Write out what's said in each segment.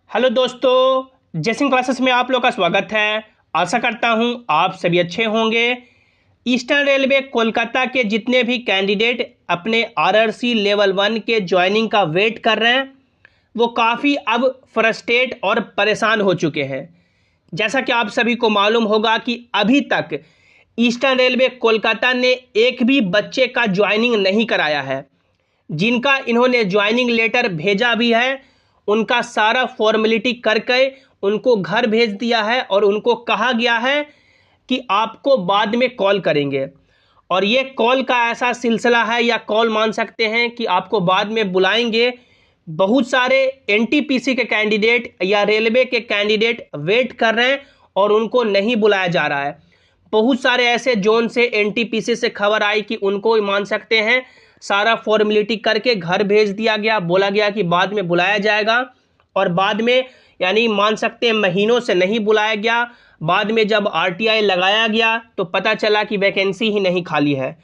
Hello दोस्तों, जैसिंग classes में आप लोग का स्वागत है। आशा करता हूं आप सभी अच्छे होंगे। ईस्टर्न रेलवे कोलकाता के जितने भी कैंडिडेट अपने आरआरसी लेवल 1 के ज्वाइनिंग का वेट कर रहे हैं वो काफ़ी अब फ्रस्ट्रेट और परेशान हो चुके हैं। जैसा कि आप सभी को मालूम होगा कि अभी तक ईस्टर्न रेलवे कोलकाता ने एक भी बच्चे का ज्वाइनिंग नहीं कराया है। जिनका इन्होंने ज्वाइनिंग लेटर भेजा भी है उनका सारा फॉर्मेलिटी करके उनको घर भेज दिया है और उनको कहा गया है कि आपको बाद में कॉल करेंगे। और ये कॉल का ऐसा सिलसिला है या कॉल मान सकते हैं कि आपको बाद में बुलाएंगे। बहुत सारे एनटीपीसी के कैंडिडेट या रेलवे के कैंडिडेट वेट कर रहे हैं और उनको नहीं बुलाया जा रहा है। बहुत सारे ऐसे जोन से एनटीपीसी से खबर आई कि उनको मान सकते हैं सारा फॉर्मेलिटी करके घर भेज दिया गया, बोला गया कि बाद में बुलाया जाएगा। और बाद में यानी मान सकते हैं महीनों से नहीं बुलाया गया। बाद में जब आरटीआई लगाया गया तो पता चला कि वैकेंसी ही नहीं खाली है।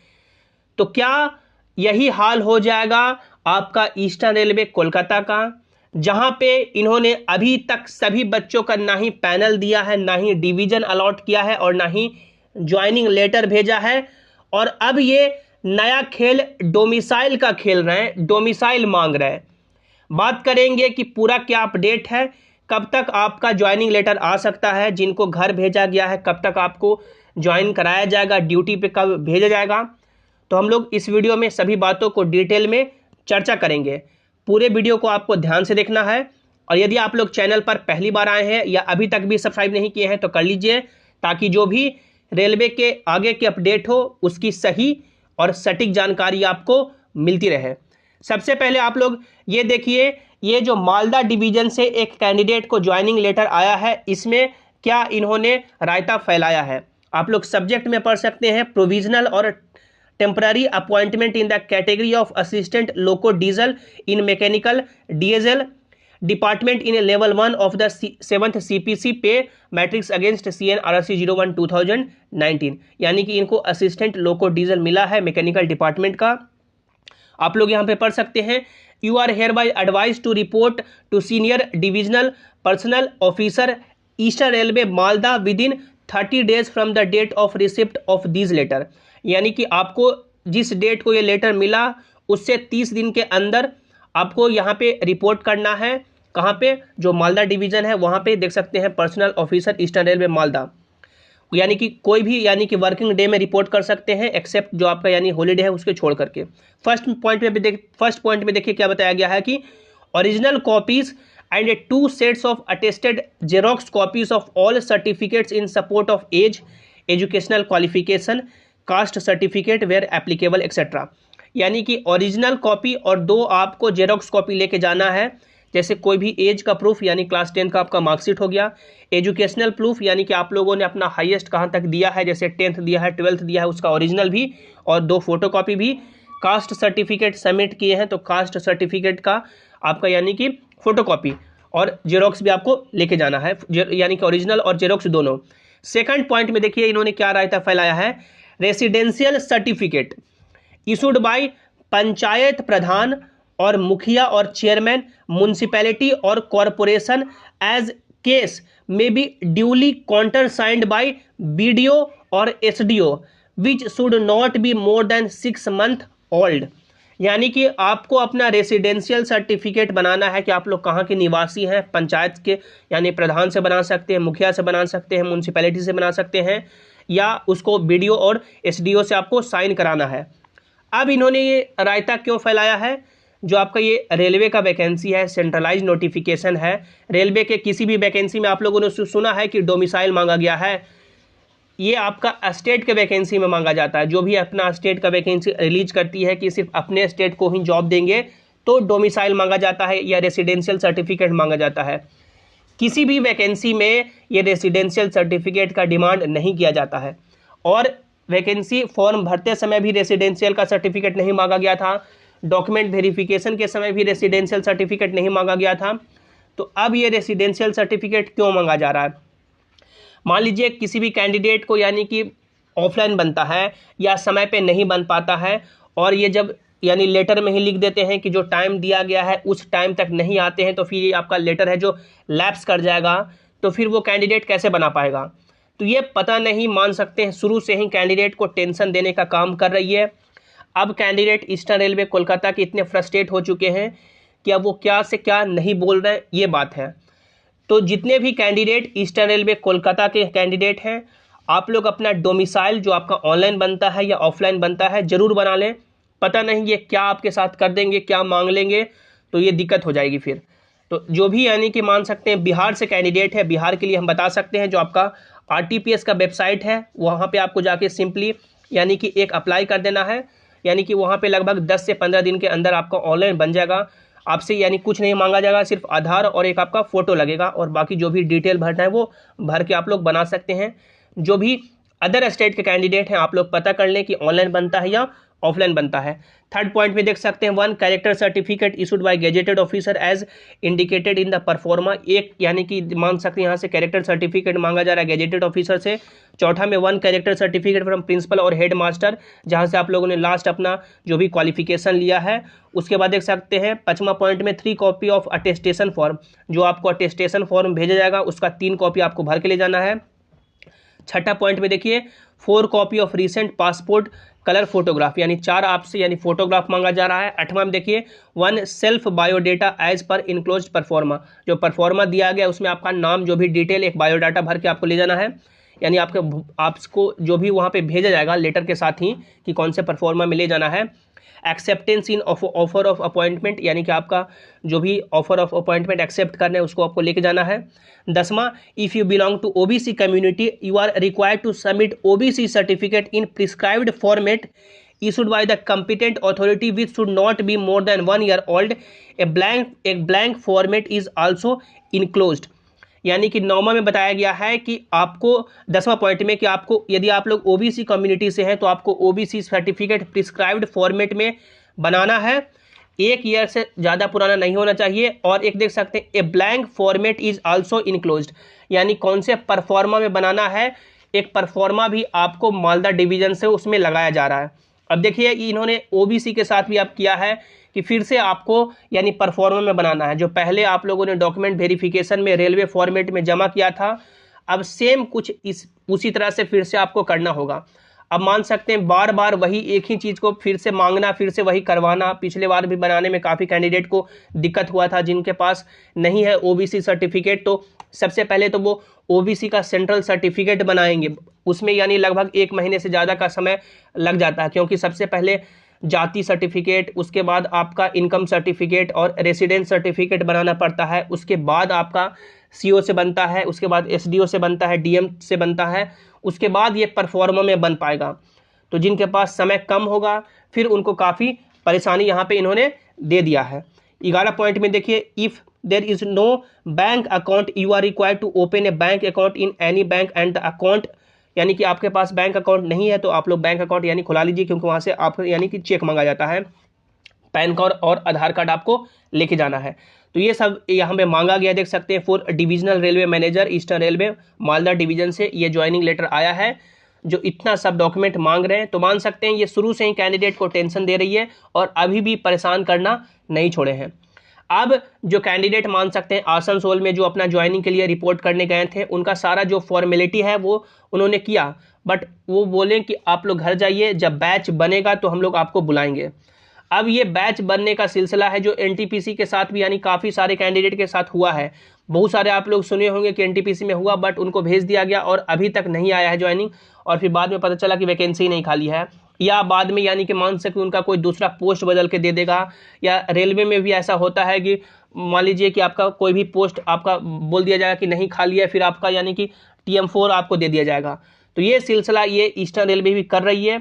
तो क्या यही हाल हो जाएगा आपका ईस्टर्न रेलवे कोलकाता का, जहां पे इन्होंने अभी तक सभी बच्चों का ना ही पैनल दिया है, ना ही डिवीजन अलॉट किया है और ना ही ज्वाइनिंग लेटर भेजा है। और अब ये नया खेल डोमिसाइल का खेल रहे हैं, डोमिसाइल मांग रहे हैं। बात करेंगे कि पूरा क्या अपडेट है, कब तक आपका ज्वाइनिंग लेटर आ सकता है, जिनको घर भेजा गया है कब तक आपको ज्वाइन कराया जाएगा, ड्यूटी पे कब भेजा जाएगा। तो हम लोग इस वीडियो में सभी बातों को डिटेल में चर्चा करेंगे। पूरे वीडियो को आपको ध्यान से देखना है। और यदि आप लोग चैनल पर पहली बार आए हैं या अभी तक भी सब्सक्राइब नहीं किए हैं तो कर लीजिए, ताकि जो भी रेलवे के आगे के अपडेट हो उसकी सही और सटीक जानकारी आपको मिलती रहे। सबसे पहले आप लोग ये देखिए, ये जो मालदा डिवीजन से एक कैंडिडेट को ज्वाइनिंग लेटर आया है, इसमें क्या इन्होंने रायता फैलाया है। आप लोग सब्जेक्ट में पढ़ सकते हैं, प्रोविजनल और temporary appointment in the category of assistant loco diesel in mechanical डीएजएल department in level 1 of the 7th CPC pay matrix against CN-RRC 01 2019। यानी कि इनको असिस्टेंट लोको डीजल मिला है मैकेनिकल डिपार्टमेंट का। आप लोग यहाँ पे पढ़ सकते हैं, you are hereby advise to report to senior divisional personnel officer Eastern Railway Malda within 30 days from the date of receipt of this letter. यानी कि आपको जिस डेट को ये लेटर मिला उससे 30 दिन के अंदर आपको यहाँ पे रिपोर्ट करना है। कहाँ पे, जो मालदा डिवीजन है वहाँ पे देख सकते हैं, personal officer Eastern Railway Malda. यानी कि कोई भी यानी कि वर्किंग डे में रिपोर्ट कर सकते हैं, एक्सेप्ट जो आपका यानी हॉलीडे है उसके छोड़ करके। फर्स्ट पॉइंट में देखिए क्या बताया गया है कि original copies and 2 sets of attested xerox copies of all certificates in support of age, educational qualification, caste certificate where applicable etcetera. यानी कि ओरिजिनल कॉपी और 2 आपको जेरोक्स कॉपी लेके जाना है, जैसे कोई भी एज का प्रूफ यानी क्लास 10 का आपका मार्कशीट हो गया, एजुकेशनल प्रूफ यानी कि आप लोगों ने अपना हाईएस्ट कहाँ तक दिया है, जैसे 10th दिया है, 12th दिया है, उसका ओरिजिनल भी और 2 फोटोकॉपी भी। कास्ट सर्टिफिकेट सबमिट किए हैं तो कास्ट सर्टिफिकेट का आपका यानी कि फोटोकॉपी और जेरोक्स भी आपको लेके जाना है, यानी कि ओरिजिनल और जेरोक्स दोनों। सेकंड पॉइंट में देखिए इन्होंने क्या रायता फैलाया है, residential certificate issued by panchayat pradhan और मुखिया और चेयरमैन म्युनिसिपैलिटी और कॉरपोरेशन एज केस में be duly countersigned by BDO और SDO which should not be more than 6 months old. यानी कि आपको अपना रेसिडेंशियल सर्टिफिकेट बनाना है कि आप लोग कहाँ के निवासी हैं। पंचायत के यानी प्रधान से बना सकते हैं, मुखिया से बना सकते हैं, म्युनिसिपैलिटी से बना सकते हैं, या उसको बीडीओ और एसडीओ से आपको साइन कराना है। अब इन्होंने ये रायता क्यों फैलाया है, जो आपका ये रेलवे का वैकेंसी है, सेंट्रलाइज नोटिफिकेशन है। रेलवे के किसी भी वैकेंसी में आप लोगों ने सुना है कि डोमिसाइल मांगा गया है, ये आपका स्टेट के वैकेंसी में मांगा जाता है। जो भी अपना स्टेट का वैकेंसी रिलीज करती है कि सिर्फ अपने स्टेट को ही जॉब देंगे तो डोमिसाइल मांगा जाता है या रेसिडेंशियल सर्टिफिकेट मांगा जाता है। किसी भी वैकेंसी में ये रेसिडेंशियल सर्टिफिकेट का डिमांड नहीं किया जाता है। और वैकेंसी फॉर्म भरते समय भी रेसिडेंशियल का सर्टिफिकेट नहीं मांगा गया था, डॉक्यूमेंट वेरिफिकेशन के समय भी रेसिडेंशियल सर्टिफिकेट नहीं मांगा गया था। तो अब ये रेसिडेंशियल सर्टिफिकेट क्यों मांगा जा रहा है। मान लीजिए किसी भी कैंडिडेट को यानी कि ऑफलाइन बनता है या समय पे नहीं बन पाता है, और ये जब यानी लेटर में ही लिख देते हैं कि जो टाइम दिया गया है उस टाइम तक नहीं आते हैं तो फिर ये आपका लेटर है जो लैप्स कर जाएगा, तो फिर वो कैंडिडेट कैसे बना पाएगा। तो ये पता नहीं, मान सकते हैं शुरू से ही कैंडिडेट को टेंशन देने का काम कर रही है। अब कैंडिडेट ईस्टर्न रेलवे कोलकाता के इतने फ्रस्ट्रेट हो चुके हैं कि अब वो क्या से क्या नहीं बोल रहे हैं, ये बात है। तो जितने भी कैंडिडेट ईस्टर्न रेलवे कोलकाता के कैंडिडेट हैं, आप लोग अपना डोमिसाइल जो आपका ऑनलाइन बनता है या ऑफलाइन बनता है ज़रूर बना लें। पता नहीं ये क्या आपके साथ कर देंगे, क्या मांग लेंगे, तो ये दिक्कत हो जाएगी फिर। तो जो भी यानी कि मान सकते हैं बिहार से कैंडिडेट है, बिहार के लिए हम बता सकते हैं जो आपका RTPS का वेबसाइट है वहाँ पे आपको जाके सिंपली यानी कि एक अप्लाई कर देना है। यानी कि वहाँ पे लगभग 10 से 15 दिन के अंदर आपका ऑनलाइन बन जाएगा। आपसे यानी कुछ नहीं मांगा जाएगा, सिर्फ आधार और एक आपका फ़ोटो लगेगा और बाकी जो भी डिटेल भरना है वो भर के आप लोग बना सकते हैं। जो भी अदर स्टेट के कैंडिडेट हैं आप लोग पता कर लें कि ऑनलाइन बनता है या ऑफलाइन बनता है। थर्ड पॉइंट में देख सकते हैं 1 character certificate issued by gazetted officer as indicated in the proforma. एक यानी कि मान सकते हैं यहाँ से कैरेक्टर सर्टिफिकेट मांगा जा रहा है गेजेटेड ऑफिसर से। चौथा में 1 कैरेक्टर सर्टिफिकेट फ्रॉम प्रिंसिपल और हेड मास्टर, जहाँ से आप लोगों ने लास्ट अपना जो भी क्वालिफिकेशन लिया है। उसके बाद देख सकते हैं 5वां पॉइंट में 3 कॉपी ऑफ अटेस्टेशन फॉर्म, जो आपको अटेस्टेशन फॉर्म भेजा जाएगा उसका 3 कॉपी आपको भर के ले जाना है। छठा पॉइंट में देखिए 4 copy of recent passport colour photograph, यानी 4 आपसे यानी फोटोग्राफ मांगा जा रहा है। 8वां में देखिए 1 self biodata as per enclosed proforma, जो परफॉर्मा दिया गया उसमें आपका नाम जो भी डिटेल एक बायोडाटा भर के आपको ले जाना है। यानी आपको जो भी वहाँ पे भेजा जाएगा लेटर के साथ ही कि कौन से परफॉर्मा में ले जाना है। Acceptance in offer of appointment, यानी कि आपका जो भी ऑफर ऑफ अपॉइंटमेंट एक्सेप्ट करना है उसको आपको लेके जाना है। 10वां if you belong to OBC community you are required to submit OBC certificate in prescribed format issued by the competent authority which should not be more than 1 year old. A blank format is also enclosed. यानी कि 9वां में बताया गया है कि आपको 10वां point में कि आपको यदि आप लोग OBC कम्युनिटी से हैं तो आपको OBC सर्टिफिकेट प्रिस्क्राइब्ड फॉर्मेट में बनाना है। 1 ईयर से ज़्यादा पुराना नहीं होना चाहिए। और एक देख सकते हैं a blank format is also enclosed, यानी कौन से परफॉर्मा में बनाना है। एक परफॉर्मा भी आपको मालदा डिवीजन से उसमें लगाया जा रहा है। अब देखिए इन्होंने OBC के साथ भी अब किया है कि फिर से आपको यानी परफॉर्मा में बनाना है। जो पहले आप लोगों ने डॉक्यूमेंट वेरिफिकेशन में रेलवे फॉर्मेट में जमा किया था, अब सेम कुछ उसी तरह से फिर से आपको करना होगा। अब मान सकते हैं बार बार वही एक ही चीज़ को फिर से मांगना, फिर से वही करवाना। पिछले बार भी बनाने में काफ़ी कैंडिडेट को दिक्कत हुआ था जिनके पास नहीं है OBC सर्टिफिकेट। तो सबसे पहले तो वो OBC का सेंट्रल सर्टिफिकेट बनाएंगे, उसमें यानी लगभग 1 महीने से ज़्यादा का समय लग जाता है, क्योंकि सबसे पहले जाति सर्टिफिकेट, उसके बाद आपका इनकम सर्टिफिकेट और रेसिडेंस सर्टिफिकेट बनाना पड़ता है। उसके बाद आपका CO से बनता है, उसके बाद SDO से बनता है, DM से बनता है, उसके बाद ये परफॉर्मा में बन पाएगा। तो जिनके पास समय कम होगा फिर उनको काफ़ी परेशानी यहाँ पे इन्होंने दे दिया है। 11 पॉइंट में देखिए if there is no bank account you are required to open a bank account in any bank and the account, यानी कि आपके पास बैंक अकाउंट नहीं है तो आप लोग बैंक अकाउंट यानी खुला लीजिए, क्योंकि वहाँ से आप यानी कि चेक मांगा जाता है। पैन कार्ड और आधार कार्ड आपको लेके जाना है। तो ये सब यहाँ पे मांगा गया, देख सकते हैं। For divisional railway manager eastern Railway Malda division से ये ज्वाइनिंग लेटर आया है जो इतना सब डॉक्यूमेंट मांग रहे हैं। तो मान सकते हैं ये शुरू से ही कैंडिडेट को टेंशन दे रही है और अभी भी परेशान करना नहीं छोड़े हैं। अब जो कैंडिडेट मान सकते हैं आसनसोल में जो अपना ज्वाइनिंग के लिए रिपोर्ट करने गए थे, उनका सारा जो फॉर्मेलिटी है वो उन्होंने किया, बट वो बोले कि आप लोग घर जाइए, जब बैच बनेगा तो हम लोग आपको बुलाएंगे। अब ये बैच बनने का सिलसिला है जो NTPC के साथ भी यानी काफ़ी सारे कैंडिडेट के साथ हुआ है। बहुत सारे आप लोग सुने होंगे कि NTPC में हुआ, बट उनको भेज दिया गया और अभी तक नहीं आया है ज्वाइनिंग, और फिर बाद में पता चला कि वैकेंसी नहीं खाली है, या बाद में यानी कि मान सकते उनका कोई दूसरा पोस्ट बदल के दे देगा। या रेलवे में भी ऐसा होता है कि मान लीजिए कि आपका कोई भी पोस्ट आपका बोल दिया जाएगा कि नहीं खाली है, फिर आपका यानी कि TM4 आपको दे दिया जाएगा। तो ये सिलसिला ये ईस्टर्न रेलवे भी कर रही है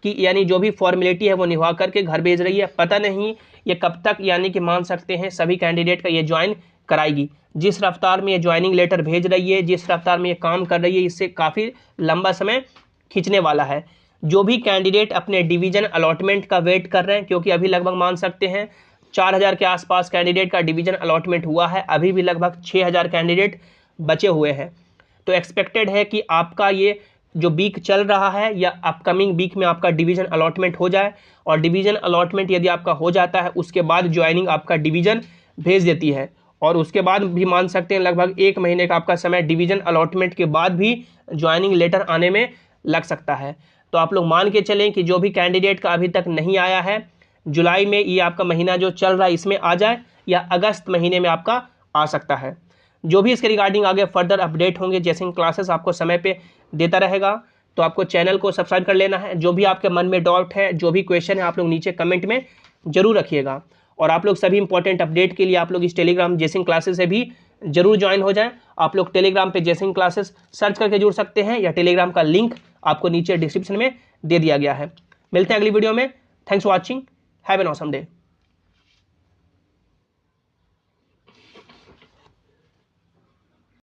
कि यानी जो भी फॉर्मेलिटी है वो निभा करके घर भेज रही है। पता नहीं ये कब तक यानी कि मान सकते हैं सभी कैंडिडेट का ये ज्वाइन कराएगी। जिस रफ्तार में ये ज्वाइनिंग लेटर भेज रही है, जिस रफ्तार में ये काम कर रही है, इससे काफ़ी लंबा समय खींचने वाला है। जो भी कैंडिडेट अपने डिवीज़न अलॉटमेंट का वेट कर रहे हैं, क्योंकि अभी लगभग मान सकते हैं 4000 के आसपास कैंडिडेट का डिवीज़न अलॉटमेंट हुआ है, अभी भी लगभग 6000 कैंडिडेट बचे हुए हैं। तो एक्सपेक्टेड है कि आपका ये जो वीक चल रहा है या अपकमिंग वीक में आपका डिवीजन अलॉटमेंट हो जाए, और डिवीजन अलॉटमेंट यदि आपका हो जाता है उसके बाद ज्वाइनिंग आपका डिवीजन भेज देती है, और उसके बाद भी मान सकते हैं लगभग 1 महीने का आपका समय डिवीजन अलॉटमेंट के बाद भी ज्वाइनिंग लेटर आने में लग सकता है। तो आप लोग मान के चलें कि जो भी कैंडिडेट का अभी तक नहीं आया है, जुलाई में ये आपका महीना जो चल रहा है इसमें आ जाए, या अगस्त महीने में आपका आ सकता है। जो भी इसके रिगार्डिंग आगे फर्दर अपडेट होंगे, जैसे क्लासेस आपको समय पे देता रहेगा, तो आपको चैनल को सब्सक्राइब कर लेना है। जो भी आपके मन में डाउट है, जो भी क्वेश्चन है, आप लोग नीचे कमेंट में जरूर रखिएगा। और आप लोग सभी इंपॉर्टेंट अपडेट के लिए आप लोग इस टेलीग्राम जेसिंग क्लासेस से भी जरूर ज्वाइन हो जाएं। आप लोग टेलीग्राम पे जेसिंग क्लासेस सर्च करके जुड़ सकते हैं, या टेलीग्राम का लिंक आपको नीचे डिस्क्रिप्शन में दे दिया गया है। मिलते हैं अगली वीडियो में। Thanks for watching. Have an awesome day.